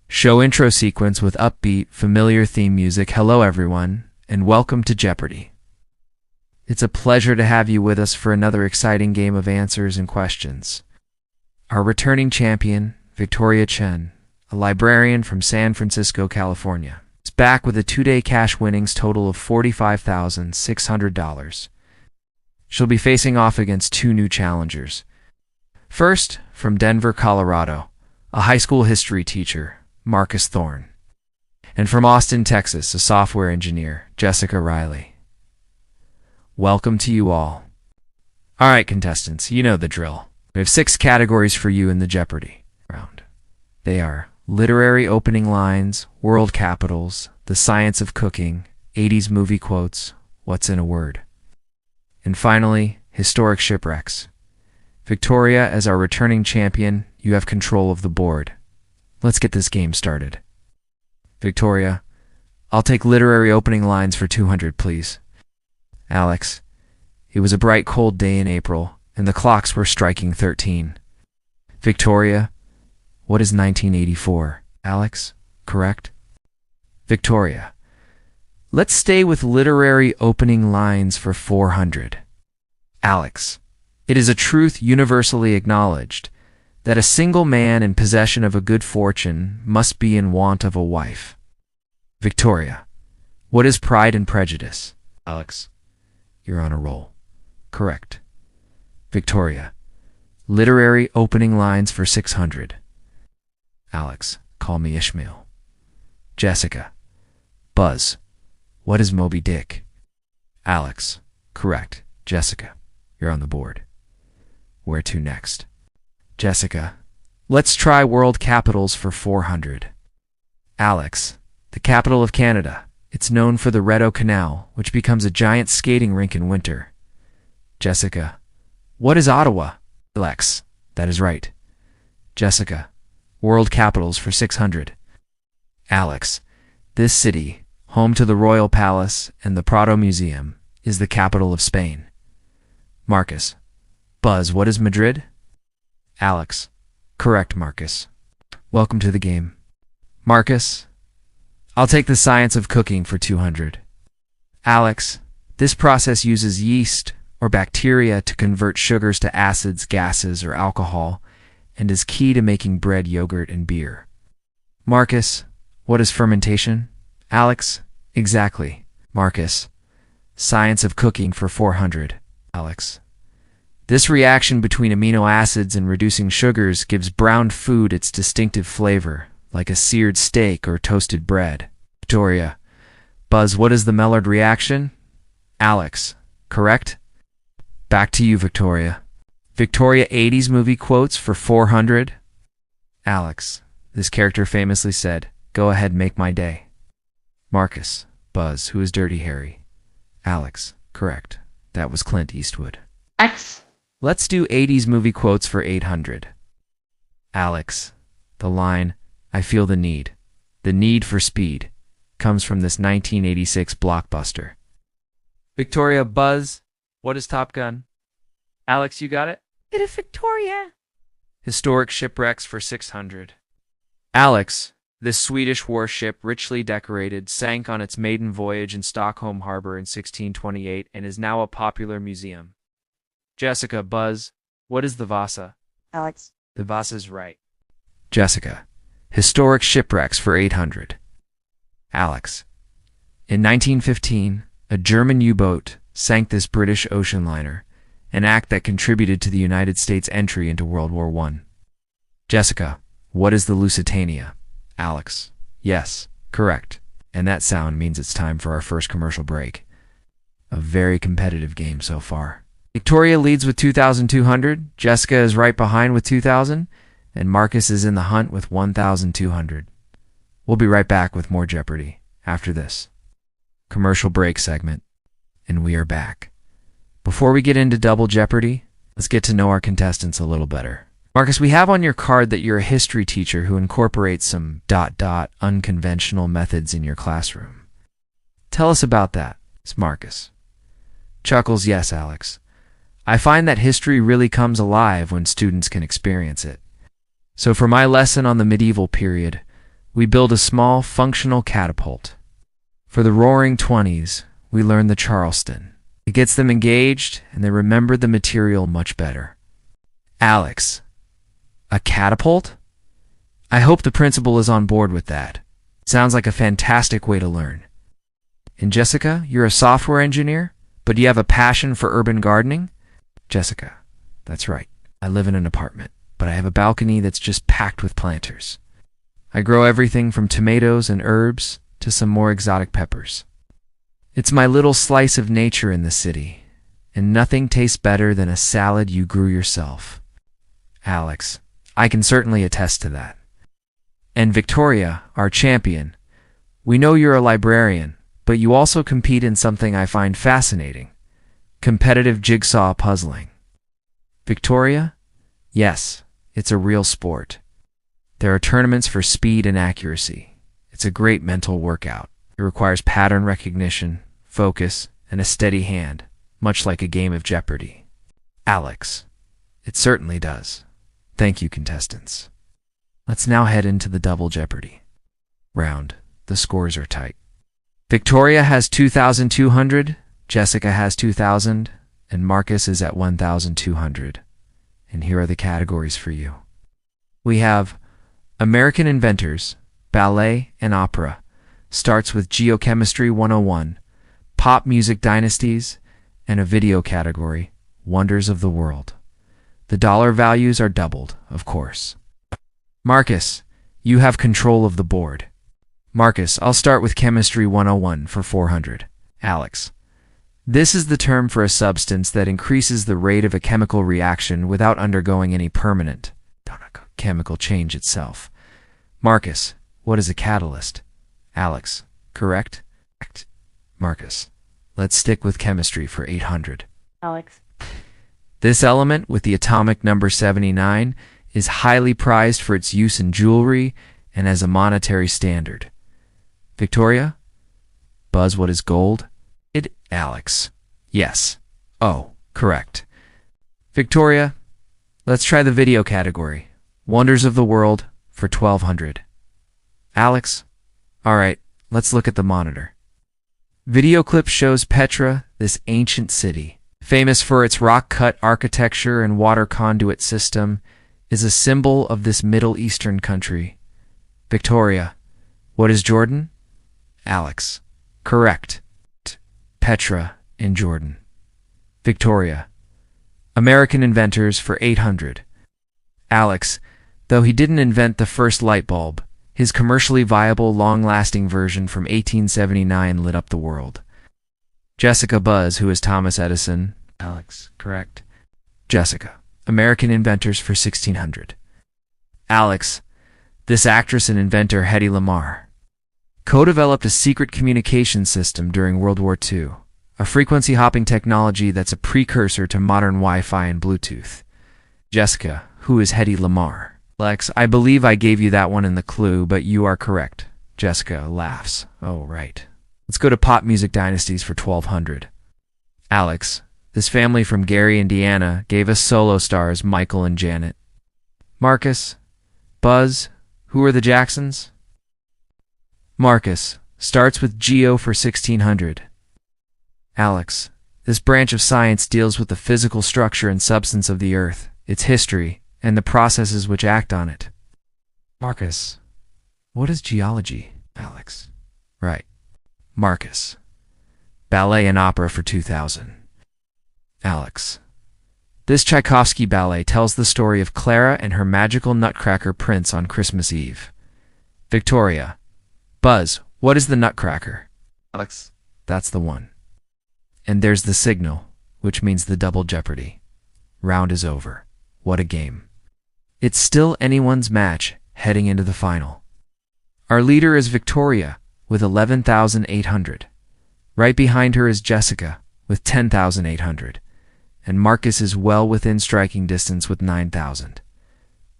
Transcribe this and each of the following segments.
Show intro sequence with upbeat, familiar theme music. Hello everyone, and welcome to Jeopardy! It's a pleasure to have you with us for another exciting game of answers and questions. Our returning champion, Victoria Chen, a librarian from San Francisco, California, is back with a two-day cash winnings total of $45,600. She'll be facing off against two new challengers. First, from Denver, Colorado, a high school history teacher, Marcus Thorne. And from Austin, Texas, a software engineer, Jessica Riley. Welcome to you all. All right, contestants, you know the drill. We have 6 categories for you in the Jeopardy round. They are literary opening lines, world capitals, the science of cooking, 80s movie quotes, what's in a word. And finally, historic shipwrecks. Victoria, as our returning champion, you have control of the board. Let's get this game started. Victoria, I'll take literary opening lines for 200, please. Alex, it was a bright cold day in April, and the clocks were striking 13. Victoria, what is 1984? Alex, correct? Victoria, let's stay with literary opening lines for 400. Alex, it is a truth universally acknowledged that a single man in possession of a good fortune must be in want of a wife. Victoria, what is Pride and Prejudice? Alex, you're on a roll. Correct. Victoria, literary opening lines for 600. Alex, call me Ishmael. Jessica, Buzz, what is Moby Dick? Alex, correct. Jessica, you're on the board. Where to next? Jessica, let's try world capitals for 400. Alex, the capital of Canada. It's known for the Rideau Canal, which becomes a giant skating rink in winter. Jessica, what is Ottawa? Alex, that is right. Jessica, world capitals for 600. Alex, this city, home to the Royal Palace and the Prado Museum, is the capital of Spain. Marcus, Buzz, what is Madrid? Alex, correct, Marcus. Welcome to the game. Marcus, I'll take the science of cooking for 200. Alex, this process uses yeast or bacteria to convert sugars to acids, gases, or alcohol, and is key to making bread, yogurt, and beer. Marcus, what is fermentation? Alex, exactly. Marcus, science of cooking for 400. Alex, this reaction between amino acids and reducing sugars gives browned food its distinctive flavor, like a seared steak or toasted bread. Victoria, Buzz, what is the Maillard reaction? Alex, correct? Back to you, Victoria. Victoria, 80s movie quotes for 400. Alex, this character famously said, "Go ahead, make my day." Marcus, Buzz, who is Dirty Harry? Alex, correct. That was Clint Eastwood. X. Let's do 80s movie quotes for 800. Alex, the line, "I feel the need for speed," comes from this 1986 blockbuster. Victoria, Buzz, what is Top Gun? Alex, you got it? It is Victoria. Historic shipwrecks for 600. Alex, this Swedish warship, richly decorated, sank on its maiden voyage in Stockholm Harbor in 1628 and is now a popular museum. Jessica, Buzz, what is the Vasa? Alex. The Vasa's right. Jessica, historic shipwrecks for 800. Alex, in 1915, a German U-boat sank this British ocean liner, an act that contributed to the United States' entry into World War I. Jessica, what is the Lusitania? Alex, yes, correct. And that sound means it's time for our first commercial break. A very competitive game so far. Victoria leads with 2,200, Jessica is right behind with 2,000, and Marcus is in the hunt with 1,200. We'll be right back with more Jeopardy after this commercial break segment, and we are back. Before we get into Double Jeopardy, let's get to know our contestants a little better. Marcus, we have on your card that you're a history teacher who incorporates some ... unconventional methods in your classroom. Tell us about that. It's Marcus. Chuckles, yes, Alex. I find that history really comes alive when students can experience it. So for my lesson on the medieval period, we build a small, functional catapult. For the Roaring Twenties, we learn the Charleston. It gets them engaged, and they remember the material much better. Alex, a catapult? I hope the principal is on board with that. Sounds like a fantastic way to learn. And Jessica, you're a software engineer, but you have a passion for urban gardening? Jessica, that's right. I live in an apartment, but I have a balcony that's just packed with planters. I grow everything from tomatoes and herbs to some more exotic peppers. It's my little slice of nature in the city, and nothing tastes better than a salad you grew yourself. Alex, I can certainly attest to that. And Victoria, our champion, we know you're a librarian, but you also compete in something I find fascinating: competitive jigsaw puzzling. Victoria? Yes, it's a real sport. There are tournaments for speed and accuracy. It's a great mental workout. It requires pattern recognition, focus, and a steady hand, much like a game of Jeopardy. Alex, it certainly does. Thank you, contestants. Let's now head into the Double Jeopardy round. The scores are tight. Victoria has 2,200, Jessica has 2,000, and Marcus is at 1,200. And here are the categories for you. We have American Inventors, Ballet and Opera, starts with Geochemistry 101, Pop Music Dynasties, and a video category, Wonders of the World. The dollar values are doubled, of course. Marcus, you have control of the board. Marcus, I'll start with Chemistry 101 for 400. Alex, this is the term for a substance that increases the rate of a chemical reaction without undergoing any permanent chemical change itself. Marcus, what is a catalyst? Alex, correct? Marcus, let's stick with chemistry for 800. Alex. This element, with the atomic number 79, is highly prized for its use in jewelry and as a monetary standard. Victoria? Buzz, what is gold? Alex. Yes. Oh, correct. Victoria, let's try the video category. Wonders of the World for 1,200. Alex? Alright, let's look at the monitor. Video clip shows Petra, this ancient city, famous for its rock-cut architecture and water conduit system, is a symbol of this Middle Eastern country. Victoria, what is Jordan? Alex, correct. Petra in Jordan. Victoria, American Inventors for 800. Alex, though he didn't invent the first light bulb, his commercially viable, long-lasting version from 1879 lit up the world. Jessica Buzz, who is Thomas Edison. Alex, correct. Jessica, American Inventors for 1,600. Alex, this actress and inventor Hedy Lamarr co-developed a secret communication system during World War II, a frequency-hopping technology that's a precursor to modern Wi-Fi and Bluetooth. Jessica, who is Hedy Lamarr. Lex, I believe I gave you that one in the clue, but you are correct. Jessica laughs. Oh, right. Let's go to Pop Music Dynasties for 1,200. Alex, this family from Gary, Indiana, gave us solo stars Michael and Janet. Marcus, Buzz, who are the Jacksons? Marcus, starts with Geo for 1,600. Alex, this branch of science deals with the physical structure and substance of the Earth, its history, and the processes which act on it. Marcus, what is geology? Alex, right. Marcus, ballet and opera for 2,000. Alex, this Tchaikovsky ballet tells the story of Clara and her magical nutcracker prince on Christmas Eve. Victoria, Buzz, what is the nutcracker? Alex, that's the one. And there's the signal, which means the Double Jeopardy. Round is over. What a game. It's still anyone's match heading into the final. Our leader is Victoria with 11,800. Right behind her is Jessica with 10,800. And Marcus is well within striking distance with 9,000.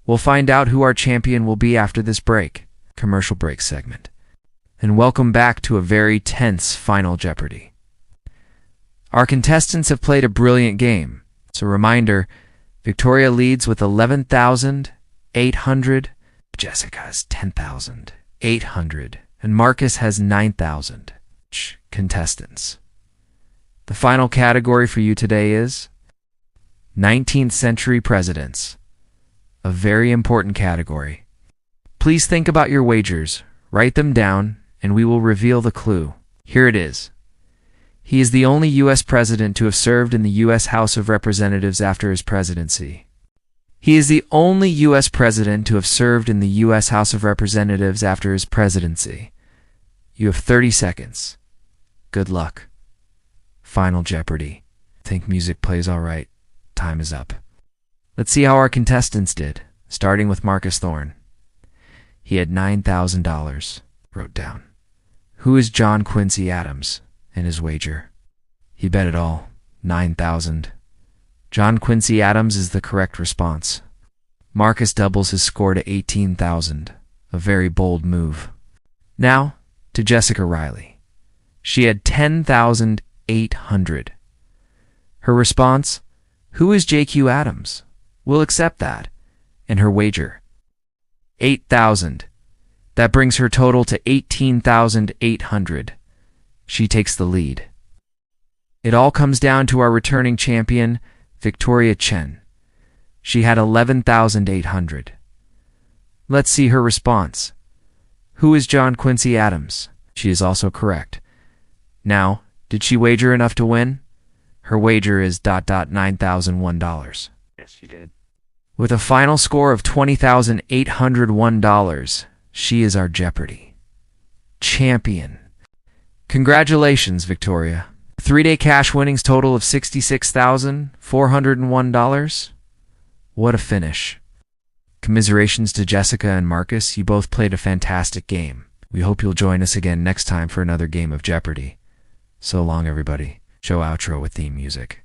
We'll find out who our champion will be after this break, commercial break segment. And welcome back to a very tense Final Jeopardy. Our contestants have played a brilliant game. As a reminder, Victoria leads with 11,800. Jessica has 10,000. 9,800, and Marcus has 9,000. Contestants. The final category for you today is 19th century presidents, a very important category. Please think about your wagers, write them down, and we will reveal the clue. Here it is. He is the only U.S. president to have served in the U.S. House of Representatives after his presidency. He is the only U.S. president to have served in the U.S. House of Representatives after his presidency. You have 30 seconds. Good luck. Final Jeopardy. Think music plays all right. Time is up. Let's see how our contestants did, starting with Marcus Thorne. He had $9,000. Wrote down. Who is John Quincy Adams? And his wager. He bet it all. 9,000. John Quincy Adams is the correct response. Marcus doubles his score to 18,000. A very bold move. Now, to Jessica Riley. She had 10,800. Her response, who is J.Q. Adams? We'll accept that. And her wager, 8,000. That brings her total to 18,800. She takes the lead. It all comes down to our returning champion, Victoria Chen. She had 11,800. Let's see her response. Who is John Quincy Adams? She is also correct. Now, did she wager enough to win? Her wager is $9,001. Yes, she did. With a final score of $20,801, she is our Jeopardy champion. Congratulations, Victoria. 3-day cash winnings total of $66,401. What a finish. Commiserations to Jessica and Marcus. You both played a fantastic game. We hope you'll join us again next time for another game of Jeopardy. So long, everybody. Show outro with theme music.